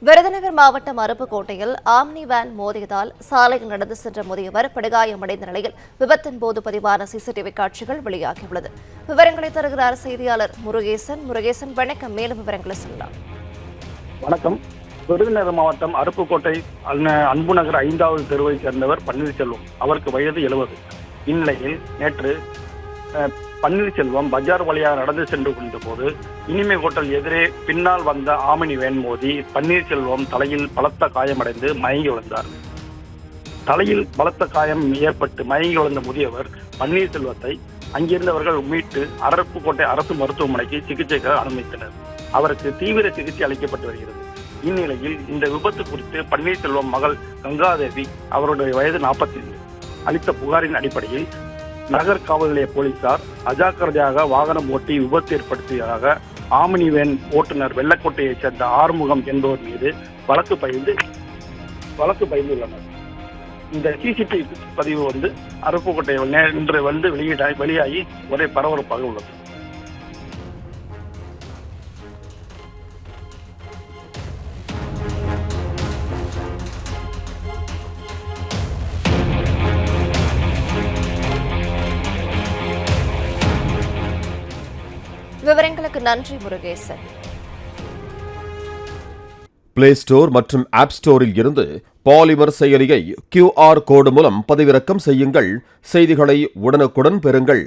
விருதுநகர் மாவட்டம் அருப்புக்கோட்டையில் omni van மோதியதால் சாலையில் நடந்து சென்ற முதியவர் படுகாயமடைந்த நிலையில் விபத்தின் போது பதிவான சிசிடிவி காட்சிகள் வெளியாகியுள்ளது. விவரங்களை தருகிறார் செய்தியாளர் முருகேசன். வணக்கம். மேலும் விவரங்களை சொல்லலாம். வணக்கம். விருதுநகர் மாவட்டம் அருப்புக்கோட்டை அன்புநகர் 5வது தெருவை சேர்ந்தவர் பன்னீர்செல்வம். அவருக்கு வயது 70. இந்நிலையில் நேற்று பன்னீர்செல்வம் பஜார் வழியாக நடந்து சென்று கொண்ட போது இனிமை ஹோட்டல் எதிரே பின்னால் வந்த ஆமினி வேன் மோதி பன்னீர்செல்வம் தலையில் பலத்த காயமடைந்து மயங்கி விழுந்தார். தலையில் பலத்த காயம் ஏற்பட்டு மயங்கி விழுந்த முதியவர் பன்னீர்செல்வத்தை அங்கிருந்தவர்கள் மீட்டு அருப்புக்கோட்டை அரசு மருத்துவமனைக்கு சிகிச்சைக்காக அனுமதித்தனர். அவருக்கு தீவிர சிகிச்சை அளிக்கப்பட்டு வருகிறது. இந்நிலையில் இந்த விபத்து குறித்து பன்னீர்செல்வம் மகள் கங்காதேவி அவருடைய வயது 45 அளித்த புகாரின் அடிப்படையில் நகர் காவல் நிலைய போலீசார் அஜாக்கிரதையாக வாகனம் ஓட்டி விபத்து ஏற்படுத்தியதாக ஆமினி வேன் ஓட்டுநர் வெள்ளக்கோட்டையைச் சேர்ந்த ஆறுமுகம் என்பவர் மீது வழக்கு பதிந்துள்ளனர். இந்த சிசிடிவி பதிவு அருப்புக்கோட்டை இன்று வெளியாகி ஒரே பரபரப்பாக உள்ளது. விவரங்களுக்கு நன்றி முருகேசன். பிளே ஸ்டோர் மற்றும் ஆப் ஸ்டோரில் இருந்து பாலிமர் செயலியை QR கோடு மூலம் பதிவிறக்கம் செய்யுங்கள். செய்திகளை உடனுக்குடன் பெறுங்கள்.